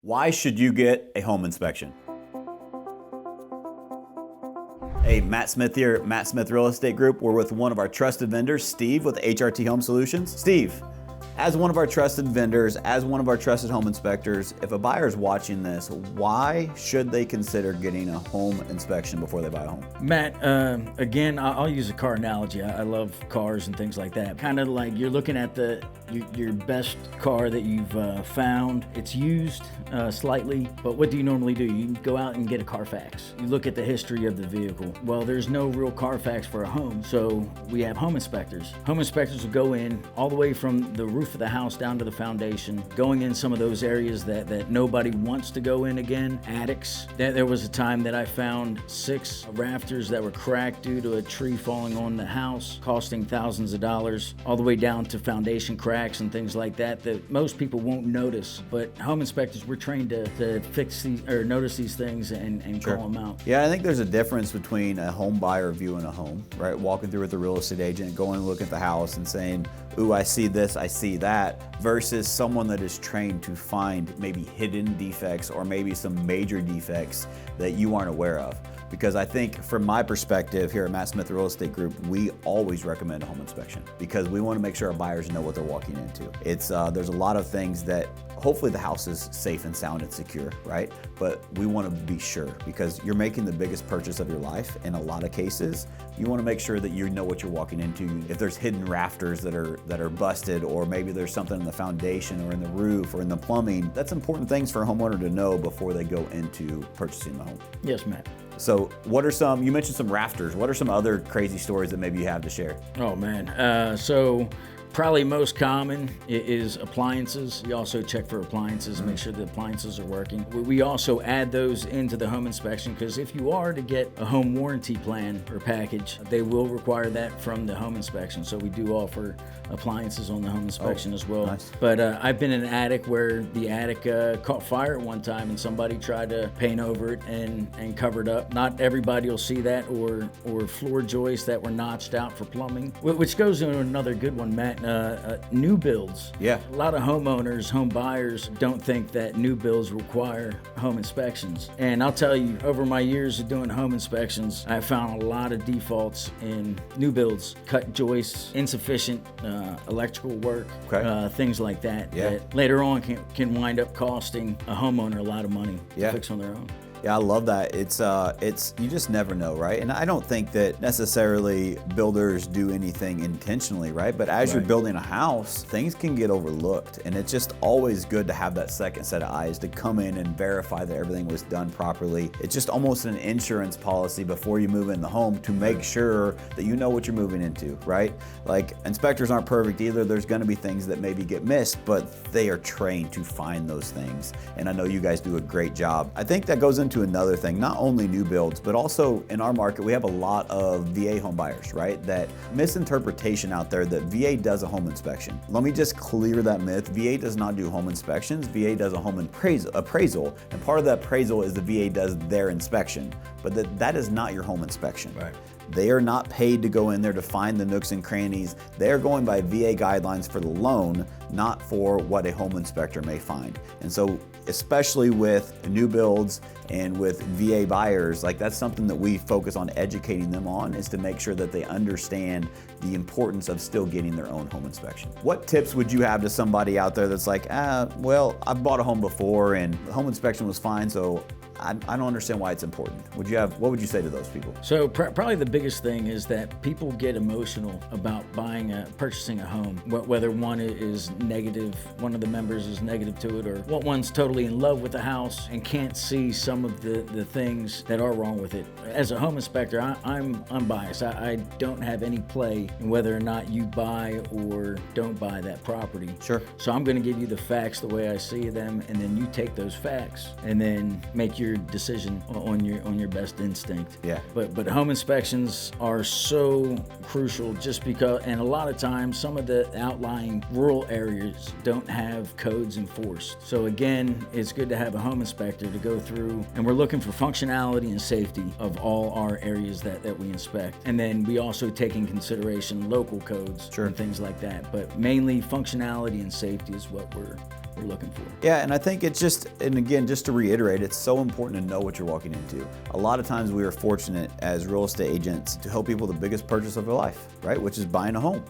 Why should you get a home inspection? Hey, Matt Smith here, Matt Smith Real Estate Group. We're with one of our trusted vendors, Steve with HRT Home Solutions. Steve, as one of our trusted vendors, as one of our trusted home inspectors, if a buyer is watching this, why should they consider getting a home inspection before they buy a home? Matt, again, I'll use a car analogy. I love cars and things like that. Kind of like you're looking at your best car that you've found. It's used slightly, but what do you normally do? You go out and get a Carfax. You look at the history of the vehicle. Well, there's no real Carfax for a home, so we have home inspectors. Home inspectors will go in all the way from the roof of the house down to the foundation, going in some of those areas that nobody wants to go in again, attics. There was a time that I found 6 rafters that were cracked due to a tree falling on the house, costing thousands of dollars, all the way down to foundation cracks and things like that most people won't notice. But home inspectors, we're trained to fix these or notice these things and Sure. call them out. Yeah, I think there's a difference between a home buyer viewing a home, right? Walking through with a real estate agent, going and looking at the house and saying, ooh, I see this, I see that, versus someone that is trained to find maybe hidden defects or maybe some major defects that you aren't aware of. Because I think from my perspective here at Matt Smith Real Estate Group, we always recommend a home inspection because we want to make sure our buyers know what they're walking into. It's there's a lot of things that hopefully the house is safe and sound and secure, right? But we want to be sure because you're making the biggest purchase of your life. In a lot of cases, you want to make sure that you know what you're walking into. If there's hidden rafters that are busted, or maybe there's something in the foundation or in the roof or in the plumbing, that's important things for a homeowner to know before they go into purchasing the home. Yes, Matt. So what are some, you mentioned some rafters, what are some other crazy stories that maybe you have to share? Oh man, so probably most common is appliances. We also check for appliances and make sure the appliances are working. We also add those into the home inspection because if you are to get a home warranty plan or package, they will require that from the home inspection. So we do offer appliances on the home inspection as well. Nice. But I've been in an attic where the attic caught fire at one time and somebody tried to paint over it and cover it up. Not everybody will see that, or floor joists that were notched out for plumbing, which goes into another good one, Matt. New builds. Yeah. A lot of homeowners, home buyers don't think that new builds require home inspections. And I'll tell you, over my years of doing home inspections, I found a lot of defaults in new builds, cut joists, insufficient electrical work, things like that, that later on can wind up costing a homeowner a lot of money to fix on their own. Yeah, I love that. It's you just never know, right? And I don't think that necessarily builders do anything intentionally, right? But as you're building a house, things can get overlooked. And it's just always good to have that second set of eyes to come in and verify that everything was done properly. It's just almost an insurance policy before you move in the home to make sure that you know what you're moving into, right? Like, inspectors aren't perfect either. There's gonna be things that maybe get missed, but they are trained to find those things. And I know you guys do a great job. I think that goes into another thing, not only new builds, but also in our market, we have a lot of VA home buyers, right? That misinterpretation out there that VA does a home inspection. Let me just clear that myth. VA does not do home inspections. VA does a home appraisal. And part of that appraisal is the VA does their inspection, but that is not your home inspection. Right. They are not paid to go in there to find the nooks and crannies. They are going by VA guidelines for the loan, not for what a home inspector may find. And so, especially with new builds and with VA buyers, like that's something that we focus on educating them on, is to make sure that they understand the importance of still getting their own home inspection. What tips would you have to somebody out there that's like, well, I've bought a home before and the home inspection was fine, so I don't understand why it's important. What would you say to those people? So probably the biggest thing is that people get emotional about purchasing a home. Whether one is negative, one of the members is negative to it, or one's totally in love with the house and can't see some of the things that are wrong with it. As a home inspector, I'm unbiased. I don't have any play in whether or not you buy or don't buy that property. Sure. So I'm going to give you the facts the way I see them, and then you take those facts and then make your decision on your best instinct. Yeah. But home inspections are so crucial just because, and a lot of times some of the outlying rural areas don't have codes enforced. So again, it's good to have a home inspector to go through, and we're looking for functionality and safety of all our areas that we inspect. And then we also take in consideration local codes and things like that. But mainly functionality and safety is what we're we're looking for. Yeah, and I think it's just, and again, just to reiterate, it's so important to know what you're walking into. A lot of times we are fortunate as real estate agents to help people with the biggest purchase of their life, right? Which is buying a home.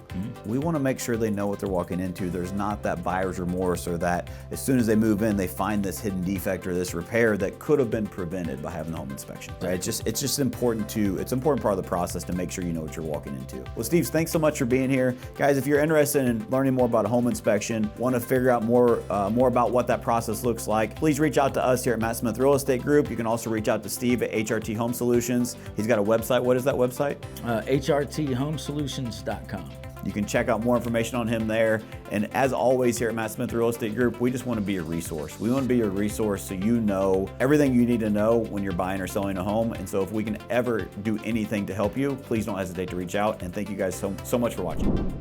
We want to make sure they know what they're walking into. There's not that buyer's remorse, or that as soon as they move in, they find this hidden defect or this repair that could have been prevented by having the home inspection, right? It's just important it's an important part of the process to make sure you know what you're walking into. Well, Steve, thanks so much for being here. Guys, if you're interested in learning more about a home inspection, want to figure out more about what that process looks like, please reach out to us here at Matt Smith Real Estate Group. You can also reach out to Steve at HRT Home Solutions. He's got a website. What is that website? HRTHomesolutions.com. You can check out more information on him there. And as always here at Matt Smith Real Estate Group, we just want to be a resource. We want to be a resource so you know everything you need to know when you're buying or selling a home. And so if we can ever do anything to help you, please don't hesitate to reach out. And thank you guys so much for watching.